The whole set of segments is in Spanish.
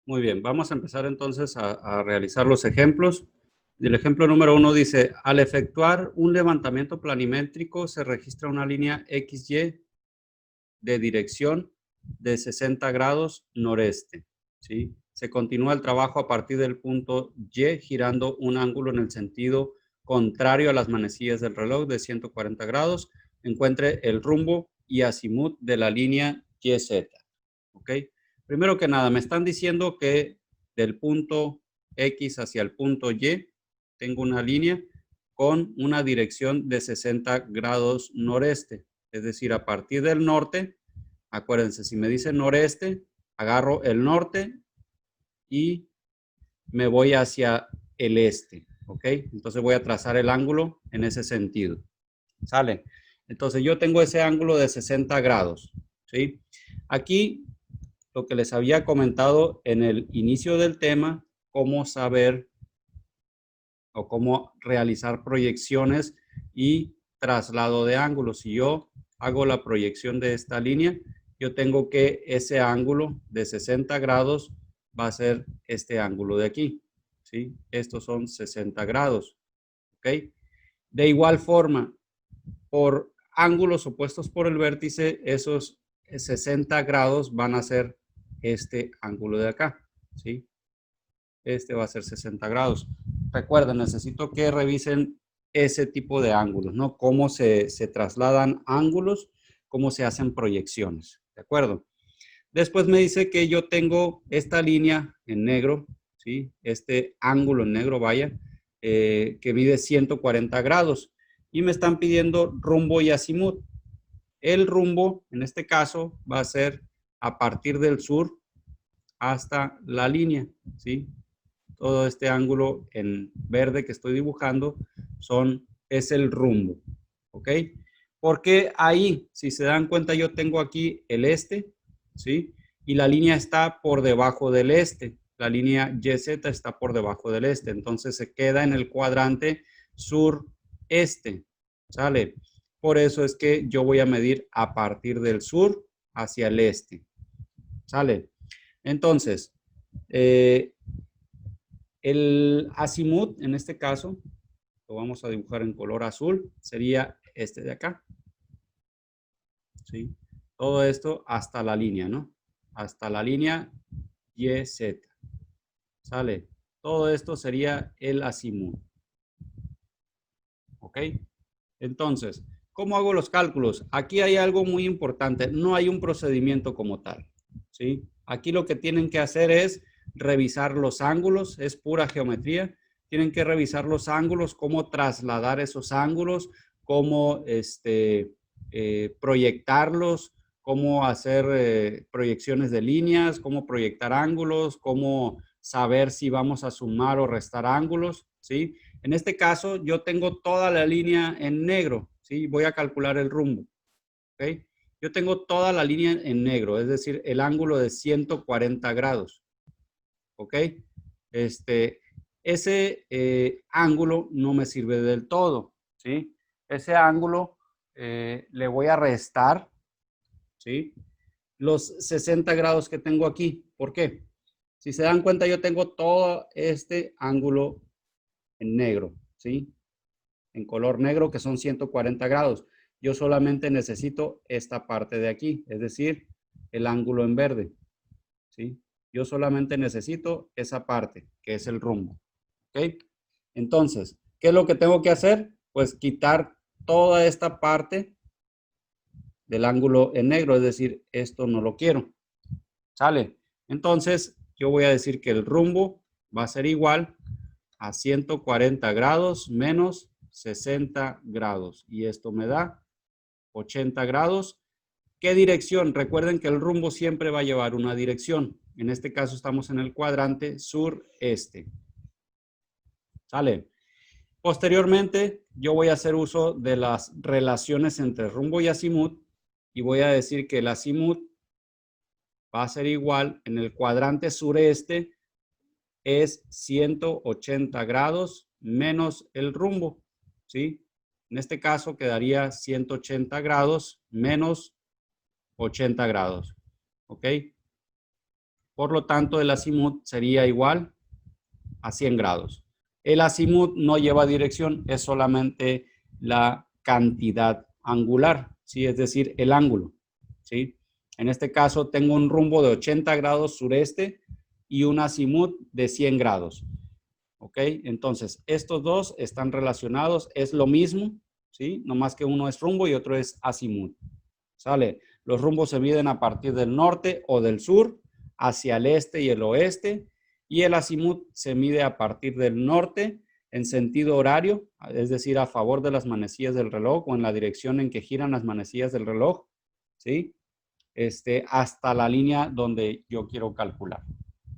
Muy bien, vamos a empezar entonces a realizar los ejemplos. El ejemplo número 1 dice, al efectuar un levantamiento planimétrico se registra una línea XY de dirección de 60 grados noreste, ¿sí? Se continúa el trabajo a partir del punto Y girando un ángulo en el sentido contrario a las manecillas del reloj de 140 grados. Encuentre el rumbo y azimut de la línea YZ, ¿ok? Primero que nada, me están diciendo que del punto X hacia el punto Y tengo una línea con una dirección de 60 grados noreste. Es decir, a partir del norte, acuérdense, si me dice noreste, agarro el norte y me voy hacia el este, ¿ok? Entonces voy a trazar el ángulo en ese sentido. ¿Sale? Entonces yo tengo ese ángulo de 60 grados, ¿sí? Aquí lo que les había comentado en el inicio del tema, cómo saber o cómo realizar proyecciones y traslado de ángulos. Si yo hago la proyección de esta línea, yo tengo que ese ángulo de 60 grados va a ser este ángulo de aquí, ¿sí? Estos son 60 grados, ¿ok? De igual forma, por ángulos opuestos por el vértice, esos 60 grados van a ser este ángulo de acá, ¿sí? Este va a ser 60 grados. Recuerden, necesito que revisen ese tipo de ángulos, ¿no? Cómo se trasladan ángulos, cómo se hacen proyecciones, ¿de acuerdo? Después me dice que yo tengo esta línea en negro, ¿sí? Este ángulo en negro, vaya, que mide 140 grados y me están pidiendo rumbo y azimut. El rumbo, en este caso, va a ser a partir del sur hasta la línea, ¿sí? Todo este ángulo en verde que estoy dibujando es el rumbo, ¿ok? Porque ahí, si se dan cuenta, yo tengo aquí el este, ¿sí? Y la línea está por debajo del este. La línea YZ está por debajo del este. Entonces se queda en el cuadrante sur-este, ¿sale? Por eso es que yo voy a medir a partir del sur hacia el este, ¿sale? Entonces, el azimut, en este caso, lo vamos a dibujar en color azul, sería este de acá, ¿sí? Todo esto hasta la línea, ¿no? Hasta la línea YZ, ¿sale? Todo esto sería el azimut, ¿ok? Entonces, ¿cómo hago los cálculos? Aquí hay algo muy importante, no hay un procedimiento como tal, ¿sí? Aquí lo que tienen que hacer es revisar los ángulos, es pura geometría, tienen que revisar los ángulos, cómo trasladar esos ángulos, cómo proyectarlos, cómo hacer proyecciones de líneas, cómo proyectar ángulos, cómo saber si vamos a sumar o restar ángulos, ¿sí? En este caso, yo tengo toda la línea en negro, ¿sí? Voy a calcular el rumbo, ¿ok? Yo tengo toda la línea en negro, es decir, el ángulo de 140 grados, ¿ok? Ese ángulo no me sirve del todo, ¿sí? Ese ángulo le voy a restar, ¿sí? Los 60 grados que tengo aquí. ¿Por qué? Si se dan cuenta, yo tengo todo este ángulo en negro, ¿sí? En color negro, que son 140 grados. Yo solamente necesito esta parte de aquí, es decir, el ángulo en verde, ¿sí? Yo solamente necesito esa parte, que es el rumbo, ¿ok? Entonces, ¿qué es lo que tengo que hacer? Pues quitar toda esta parte del ángulo en negro, es decir, esto no lo quiero, ¿sale? Entonces, yo voy a decir que el rumbo va a ser igual a 140 grados menos 60 grados. Y esto me da 80 grados. ¿Qué dirección? Recuerden que el rumbo siempre va a llevar una dirección. En este caso estamos en el cuadrante sureste. ¿Sale? Posteriormente, yo voy a hacer uso de las relaciones entre rumbo y azimut y voy a decir que el azimut va a ser igual en el cuadrante sureste es 180 grados menos el rumbo, ¿sí? En este caso quedaría 180 grados menos 80 grados, ¿ok? Por lo tanto, el azimut sería igual a 100 grados. El azimut no lleva dirección, es solamente la cantidad angular, ¿sí? Es decir, el ángulo, ¿sí? En este caso tengo un rumbo de 80 grados sureste y un azimut de 100 grados. ¿Ok? Entonces, estos dos están relacionados, es lo mismo, ¿sí? No más que uno es rumbo y otro es azimut. ¿Sale? Los rumbos se miden a partir del norte o del sur, hacia el este y el oeste, y el azimut se mide a partir del norte en sentido horario, es decir, a favor de las manecillas del reloj o en la dirección en que giran las manecillas del reloj, ¿sí? Hasta la línea donde yo quiero calcular.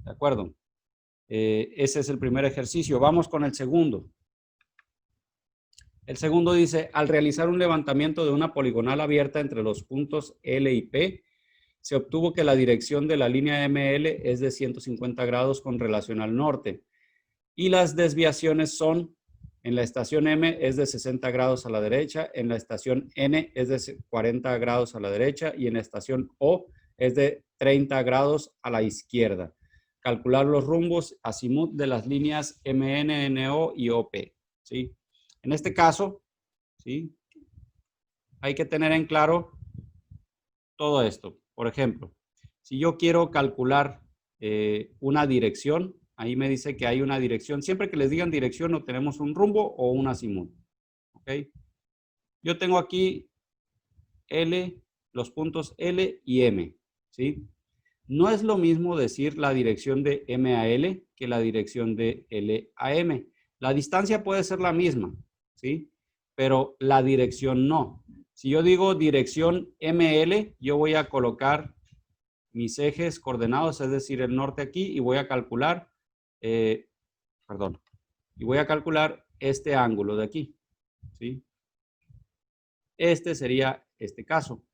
¿De acuerdo? Ese es el primer ejercicio. Vamos con el segundo. El segundo dice, al realizar un levantamiento de una poligonal abierta entre los puntos L y P, se obtuvo que la dirección de la línea ML es de 150 grados con relación al norte y las desviaciones son, en la estación M es de 60 grados a la derecha, en la estación N es de 40 grados a la derecha y en la estación O es de 30 grados a la izquierda. Calcular los rumbos azimut de las líneas MN, NO y OP, ¿sí? En este caso, ¿sí? Hay que tener en claro todo esto. Por ejemplo, si yo quiero calcular una dirección, ahí me dice que hay una dirección. Siempre que les digan dirección, o tenemos un rumbo o un azimut. ¿Ok? Yo tengo aquí L, los puntos L y M. ¿Sí? No es lo mismo decir la dirección de M a L que la dirección de L a M. La distancia puede ser la misma, ¿sí? Pero la dirección no. Si yo digo dirección ML, yo voy a colocar mis ejes coordenados, es decir, el norte aquí, y voy a calcular, y voy a calcular este ángulo de aquí, ¿sí? Este sería este caso.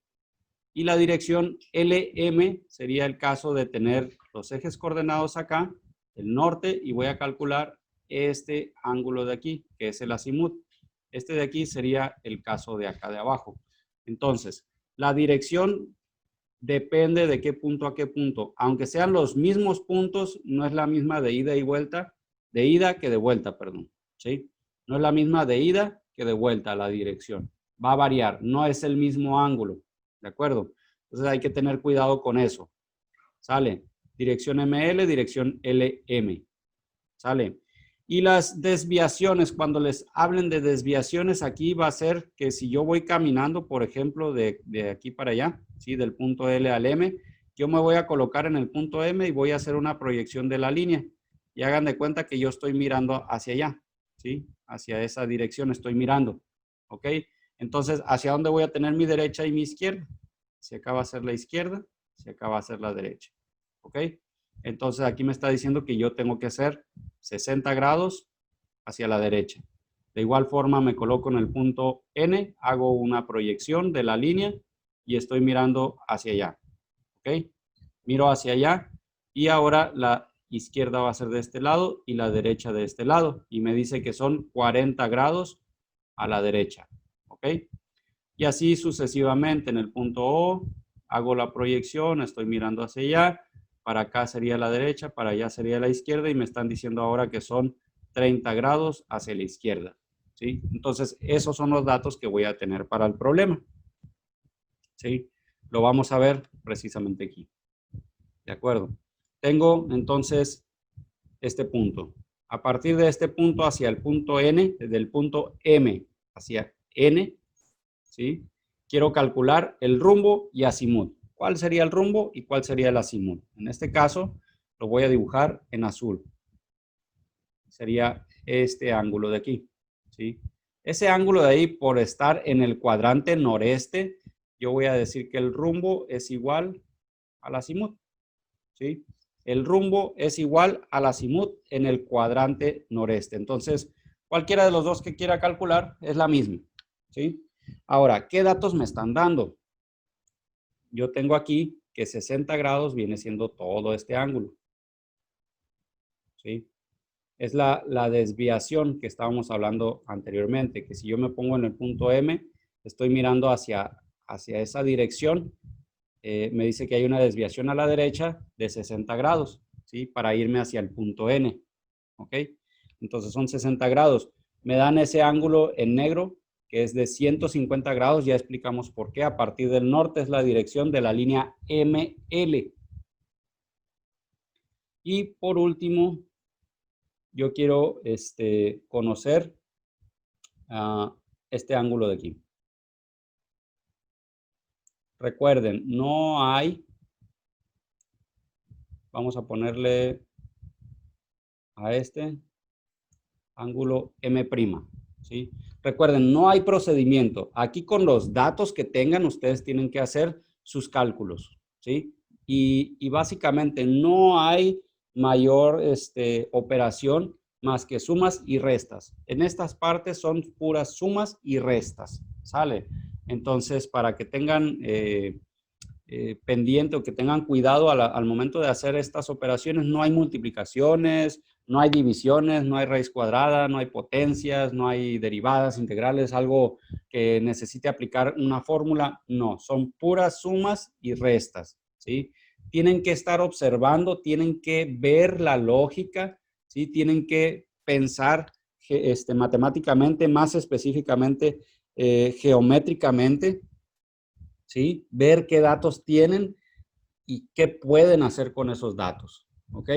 Y la dirección LM sería el caso de tener los ejes coordenados acá, el norte, y voy a calcular este ángulo de aquí, que es el azimut. Este de aquí sería el caso de acá de abajo. Entonces, la dirección depende de qué punto a qué punto. Aunque sean los mismos puntos, no es la misma de ida y vuelta, de ida que de vuelta, perdón. ¿Sí? No es la misma de ida que de vuelta la dirección. Va a variar, no es el mismo ángulo. ¿De acuerdo? Entonces hay que tener cuidado con eso. ¿Sale? Dirección ML, dirección LM. ¿Sale? Y las desviaciones, cuando les hablen de desviaciones, aquí va a ser que si yo voy caminando, por ejemplo, de aquí para allá, ¿sí? Del punto L al M, yo me voy a colocar en el punto M y voy a hacer una proyección de la línea. Y hagan de cuenta que yo estoy mirando hacia allá, ¿sí? Hacia esa dirección estoy mirando, ¿ok? Entonces, ¿hacia dónde voy a tener mi derecha y mi izquierda? Si acá va a ser la izquierda, si acá va a ser la derecha, ¿ok? Entonces aquí me está diciendo que yo tengo que hacer 60 grados hacia la derecha. De igual forma me coloco en el punto N, hago una proyección de la línea y estoy mirando hacia allá. ¿Ok? Miro hacia allá y ahora la izquierda va a ser de este lado y la derecha de este lado. Y me dice que son 40 grados a la derecha. ¿Ok? Y así sucesivamente en el punto O, hago la proyección, estoy mirando hacia allá. Para acá sería la derecha, para allá sería la izquierda y me están diciendo ahora que son 30 grados hacia la izquierda. ¿Sí? Entonces, esos son los datos que voy a tener para el problema. ¿Sí? Lo vamos a ver precisamente aquí. ¿De acuerdo? Tengo entonces este punto. A partir de este punto hacia el punto N, desde el punto M hacia N, ¿sí? Quiero calcular el rumbo y azimut. ¿Cuál sería el rumbo y cuál sería el azimut? En este caso, lo voy a dibujar en azul. Sería este ángulo de aquí, ¿sí? Ese ángulo de ahí, por estar en el cuadrante noreste, yo voy a decir que el rumbo es igual al azimut, ¿sí? El rumbo es igual al azimut en el cuadrante noreste. Entonces, cualquiera de los dos que quiera calcular es la misma, ¿sí? Ahora, ¿qué datos me están dando? Yo tengo aquí que 60 grados viene siendo todo este ángulo, ¿sí? Es la desviación que estábamos hablando anteriormente, que si yo me pongo en el punto M, estoy mirando hacia esa dirección me dice que hay una desviación a la derecha de 60 grados, ¿sí? Para irme hacia el punto N, ¿ok? Entonces son 60 grados. Me dan ese ángulo en negro, que es de 150 grados. Ya explicamos por qué. A partir del norte es la dirección de la línea ML. Y por último, yo quiero conocer este ángulo de aquí. Recuerden, no hay, vamos a ponerle a este ángulo M', ¿sí? Recuerden, no hay procedimiento. Aquí con los datos que tengan, ustedes tienen que hacer sus cálculos, ¿sí? Y básicamente no hay mayor operación más que sumas y restas. En estas partes son puras sumas y restas, ¿sale? Entonces, para que tengan pendiente o que tengan cuidado al momento de hacer estas operaciones, no hay multiplicaciones, no hay divisiones, no hay raíz cuadrada, no hay potencias, no hay derivadas integrales, algo que necesite aplicar una fórmula. No, son puras sumas y restas, ¿sí? Tienen que estar observando, tienen que ver la lógica, ¿sí? Tienen que pensar matemáticamente, más específicamente geométricamente, ¿sí? Ver qué datos tienen y qué pueden hacer con esos datos, ¿ok?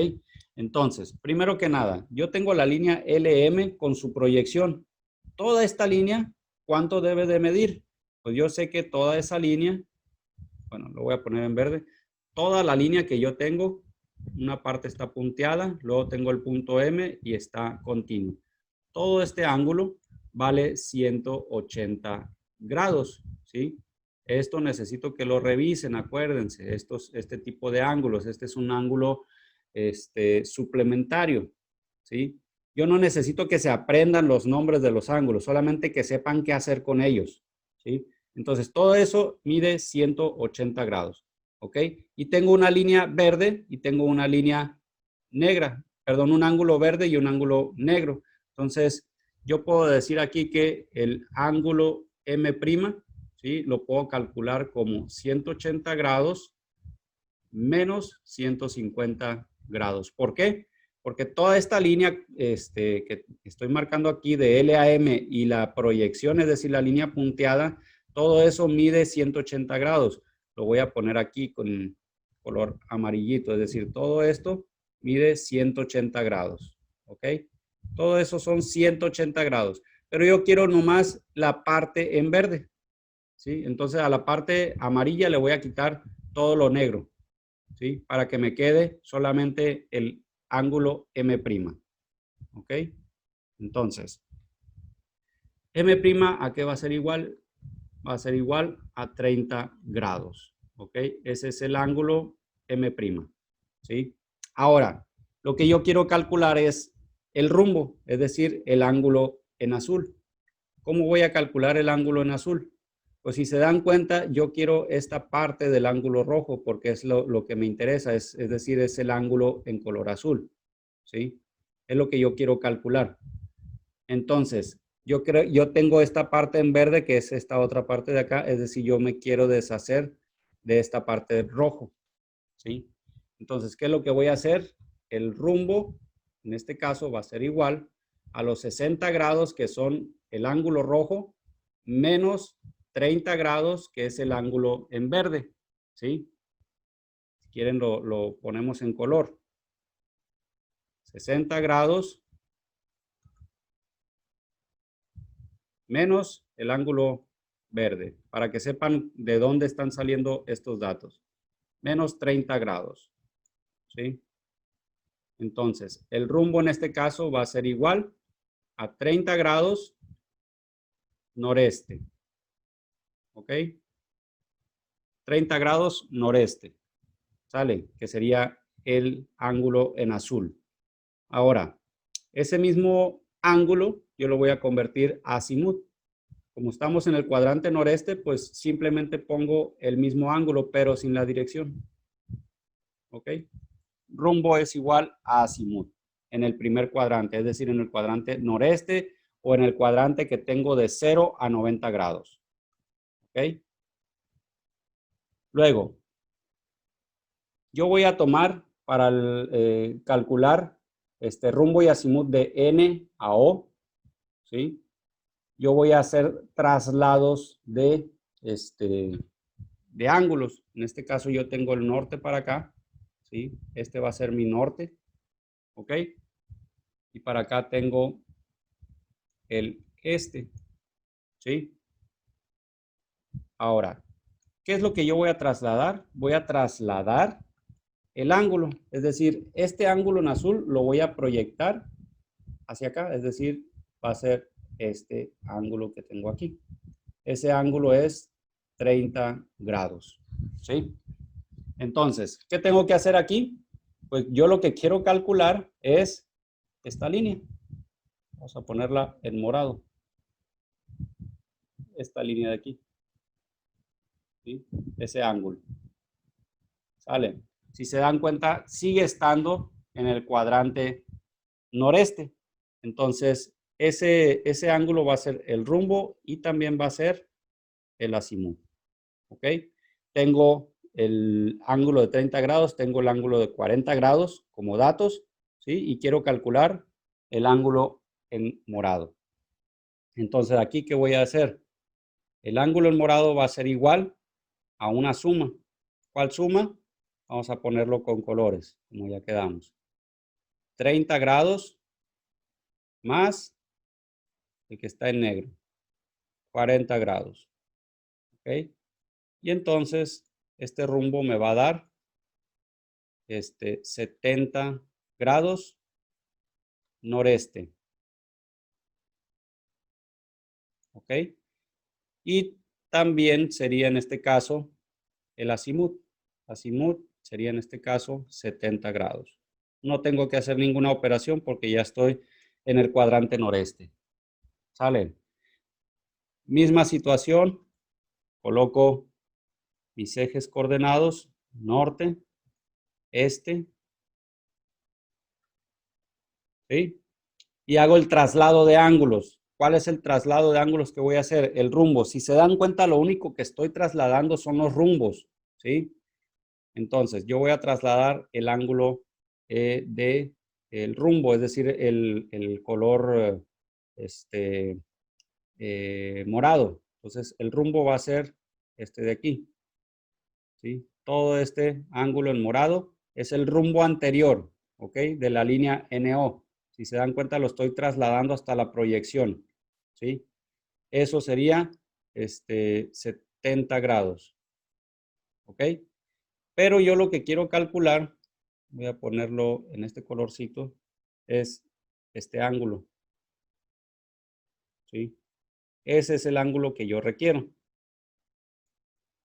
Entonces, primero que nada, yo tengo la línea LM con su proyección. Toda esta línea, ¿cuánto debe de medir? Pues yo sé que toda esa línea, bueno, lo voy a poner en verde, toda la línea que yo tengo, una parte está punteada, luego tengo el punto M y está continuo. Todo este ángulo vale 180 grados, ¿sí? Esto necesito que lo revisen, acuérdense, este tipo de ángulos, este es un ángulo suplementario, ¿sí? Yo no necesito que se aprendan los nombres de los ángulos, solamente que sepan qué hacer con ellos, ¿sí? Entonces, todo eso mide 180 grados, ¿ok? Y tengo una línea verde y tengo una línea negra, perdón, un ángulo verde y un ángulo negro. Entonces, yo puedo decir aquí que el ángulo M', ¿sí? Lo puedo calcular como 180 grados menos 150 grados. ¿Por qué? Porque toda esta línea que estoy marcando aquí de L a M y la proyección, es decir, la línea punteada, todo eso mide 180 grados. Lo voy a poner aquí con color amarillito, es decir, todo esto mide 180 grados. ¿Ok? Todo eso son 180 grados. Pero yo quiero nomás la parte en verde. ¿Sí? Entonces a la parte amarilla le voy a quitar todo lo negro, ¿sí? Para que me quede solamente el ángulo M'. ¿Ok? Entonces, M' ¿a qué va a ser igual? Va a ser igual a 30 grados. ¿Ok? Ese es el ángulo M'. ¿Sí? Ahora, lo que yo quiero calcular es el rumbo, es decir, el ángulo en azul. ¿Cómo voy a calcular el ángulo en azul? Pues si se dan cuenta, yo quiero esta parte del ángulo rojo porque es lo que me interesa, es decir, es el ángulo en color azul, ¿sí? Es lo que yo quiero calcular. Entonces, yo tengo esta parte en verde que es esta otra parte de acá, es decir, yo me quiero deshacer de esta parte de rojo, ¿sí? Entonces, ¿qué es lo que voy a hacer? El rumbo, en este caso, va a ser igual a los 60 grados, que son el ángulo rojo, menos 30 grados, que es el ángulo en verde, ¿sí? Si quieren, lo ponemos en color. 60 grados menos el ángulo verde, para que sepan de dónde están saliendo estos datos. Menos 30 grados, ¿sí? Entonces, el rumbo en este caso va a ser igual a 30 grados noreste. ¿Ok? 30 grados noreste. ¿Sale? Que sería el ángulo en azul. Ahora, ese mismo ángulo yo lo voy a convertir a azimut. Como estamos en el cuadrante noreste, pues simplemente pongo el mismo ángulo, pero sin la dirección. ¿Ok? Rumbo es igual a azimut en el primer cuadrante, es decir, en el cuadrante noreste o en el cuadrante que tengo de 0 a 90 grados. ¿Ok? Luego, yo voy a tomar para calcular rumbo y azimut de N a O, ¿sí? Yo voy a hacer traslados de ángulos. En este caso yo tengo el norte para acá, ¿sí? Este va a ser mi norte, ¿ok? Y para acá tengo el este, ¿sí? Ahora, ¿qué es lo que yo voy a trasladar? Voy a trasladar el ángulo, es decir, este ángulo en azul lo voy a proyectar hacia acá, es decir, va a ser este ángulo que tengo aquí. Ese ángulo es 30 grados, ¿sí? Entonces, ¿qué tengo que hacer aquí? Pues yo lo que quiero calcular es esta línea. Vamos a ponerla en morado. Esta línea de aquí, ¿sí? Ese ángulo. ¿Sale? Si se dan cuenta, sigue estando en el cuadrante noreste. Entonces, ese ángulo va a ser el rumbo y también va a ser el azimut. ¿Ok? Tengo el ángulo de 30 grados, tengo el ángulo de 40 grados como datos, ¿sí? Y quiero calcular el ángulo en morado. Entonces, aquí, ¿qué voy a hacer? El ángulo en morado va a ser igual a una suma. ¿Cuál suma? Vamos a ponerlo con colores, como ya quedamos. 30 grados más el que está en negro. 40 grados. ¿Ok? Y entonces, este rumbo me va a dar 70 grados noreste. ¿Ok? Y también sería en este caso el azimut. Azimut sería en este caso 70 grados. No tengo que hacer ninguna operación porque ya estoy en el cuadrante noreste. ¿Sale? Misma situación, coloco mis ejes coordenados, norte, este, ¿sí? Y hago el traslado de ángulos. ¿Cuál es el traslado de ángulos que voy a hacer? El rumbo. Si se dan cuenta, lo único que estoy trasladando son los rumbos, ¿sí? Entonces, yo voy a trasladar el ángulo de el rumbo, es decir, el color morado. Entonces, el rumbo va a ser este de aquí, ¿sí? Todo este ángulo en morado es el rumbo anterior, ¿ok? De la línea NO. Si se dan cuenta, lo estoy trasladando hasta la proyección, ¿sí? Eso sería 70 grados, ¿ok? Pero yo lo que quiero calcular, voy a ponerlo en este colorcito, es este ángulo, ¿sí? Ese es el ángulo que yo requiero,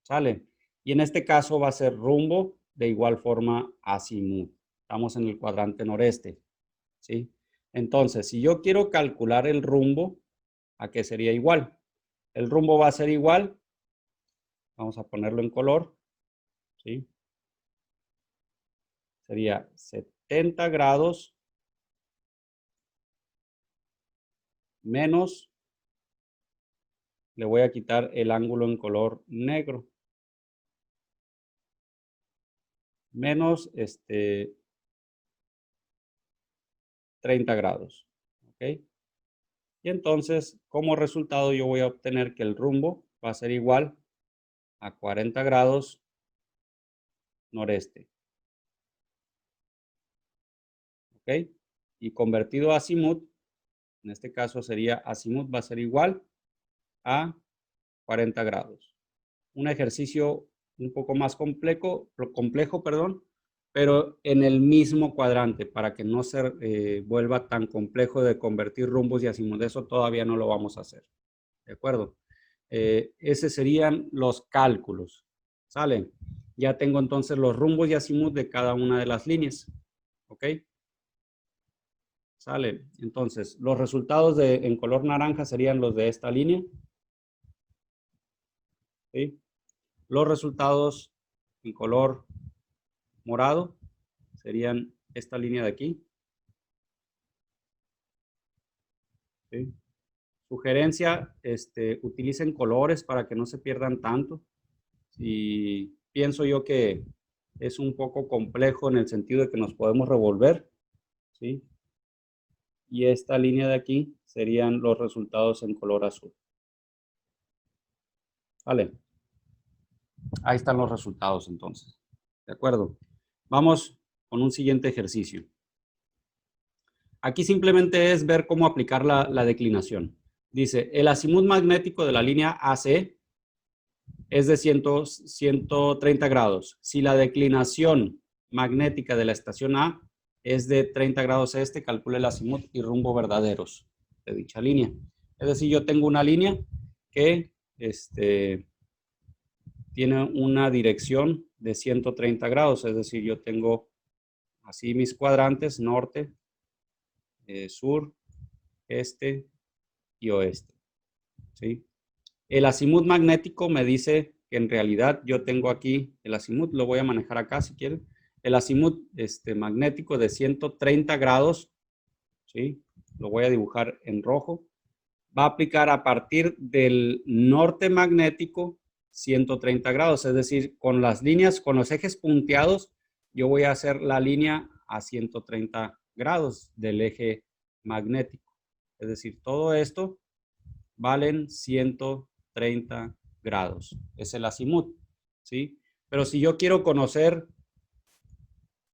¿sale? Y en este caso va a ser rumbo, de igual forma azimut. Estamos en el cuadrante noreste, ¿sí? Entonces, si yo quiero calcular el rumbo, ¿a qué sería igual? El rumbo va a ser igual, vamos a ponerlo en color, ¿sí? Sería 70 grados menos, le voy a quitar el ángulo en color negro, menos 30 grados, ¿ok? Y entonces, como resultado, yo voy a obtener que el rumbo va a ser igual a 40 grados noreste, ¿ok? Y convertido a azimut, en este caso sería azimut va a ser igual a 40 grados. Un ejercicio un poco más complejo, perdón, pero en el mismo cuadrante para que no se vuelva tan complejo de convertir rumbos y azimut. Eso todavía no lo vamos a hacer. ¿De acuerdo? Esos serían los cálculos. ¿Sale? Ya tengo entonces los rumbos y azimut de cada una de las líneas. ¿Ok? ¿Sale? Entonces, los resultados en color naranja serían los de esta línea. ¿Sí? Los resultados en color morado serían esta línea de aquí. ¿Sí? Sugerencia, utilicen colores para que no se pierdan tanto. Y pienso yo que es un poco complejo en el sentido de que nos podemos revolver, ¿sí? Y esta línea de aquí serían los resultados en color azul. Vale. Ahí están los resultados entonces. ¿De acuerdo? Vamos con un siguiente ejercicio. Aquí simplemente es ver cómo aplicar la declinación. Dice, el azimut magnético de la línea AC es de 130 grados. Si la declinación magnética de la estación A es de 30 grados este, calcule el azimut y rumbo verdaderos de dicha línea. Es decir, yo tengo una línea que tiene una dirección de 130 grados, es decir, yo tengo así mis cuadrantes, norte, sur, este y oeste, ¿sí? El azimut magnético me dice que en realidad yo tengo aquí el azimut, lo voy a manejar acá si quieren, el azimut magnético de 130 grados, ¿sí? Lo voy a dibujar en rojo, va a aplicar a partir del norte magnético 130 grados, es decir, con las líneas, con los ejes punteados, yo voy a hacer la línea a 130 grados del eje magnético. Es decir, todo esto valen 130 grados. Es el azimut, ¿sí? Pero si yo quiero conocer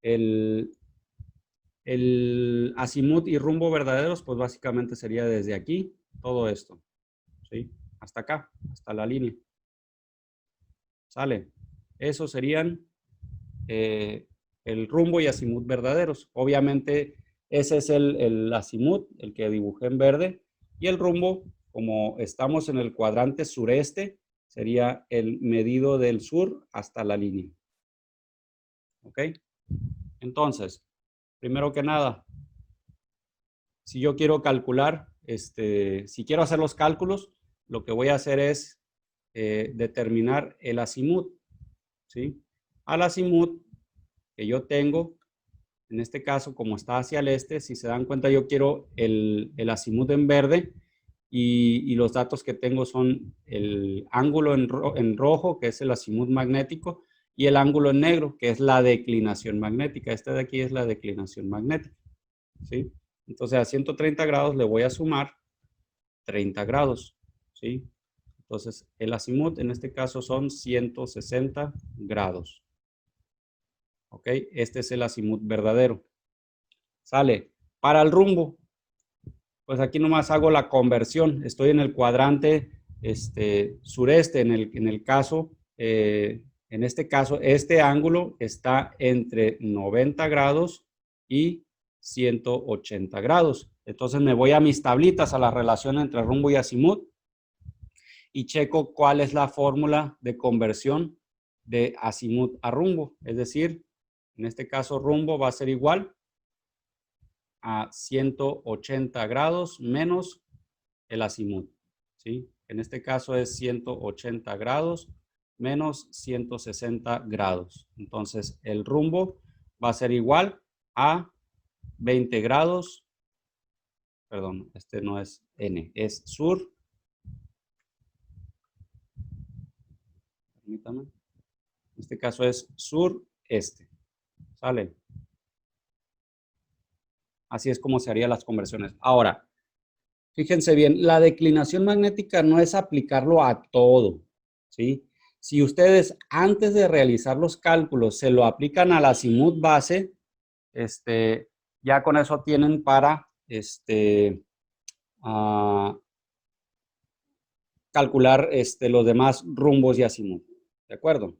el azimut y rumbo verdaderos, pues básicamente sería desde aquí, todo esto, ¿sí? Hasta acá, hasta la línea. ¿Sale? Esos serían el rumbo y azimut verdaderos. Obviamente, ese es el azimut, el que dibujé en verde, y el rumbo, como estamos en el cuadrante sureste, sería el medido del sur hasta la línea. ¿Ok? Entonces, primero que nada, si yo quiero calcular, si quiero hacer los cálculos, lo que voy a hacer es determinar el azimut, ¿sí? Al azimut que yo tengo, en este caso, como está hacia el este, si se dan cuenta, yo quiero el azimut en verde y los datos que tengo son el ángulo en rojo, que es el azimut magnético, y el ángulo en negro, que es la declinación magnética. Esta de aquí es la declinación magnética, ¿sí? Entonces, a 130 grados le voy a sumar 30 grados, ¿sí? Entonces, el azimut en este caso son 160 grados. ¿Ok? Este es el azimut verdadero. Sale. Para el rumbo, pues aquí nomás hago la conversión. Estoy en el cuadrante sureste. En este caso, este ángulo está entre 90 grados y 180 grados. Entonces me voy a mis tablitas, a la relación entre rumbo y azimut, y checo cuál es la fórmula de conversión de azimut a rumbo. Es decir, en este caso rumbo va a ser igual a 180 grados menos el azimut, ¿sí? En este caso es 180 grados menos 160 grados. Entonces, el rumbo va a ser igual a 20 grados, perdón, este no es N, es sur. Permítame. En este caso es sureste. ¿Sale? Así es como se harían las conversiones. Ahora, fíjense bien, la declinación magnética no es aplicarlo a todo, ¿sí? Si ustedes antes de realizar los cálculos se lo aplican al azimut base, ya con eso tienen para calcular los demás rumbos y azimut, ¿de acuerdo?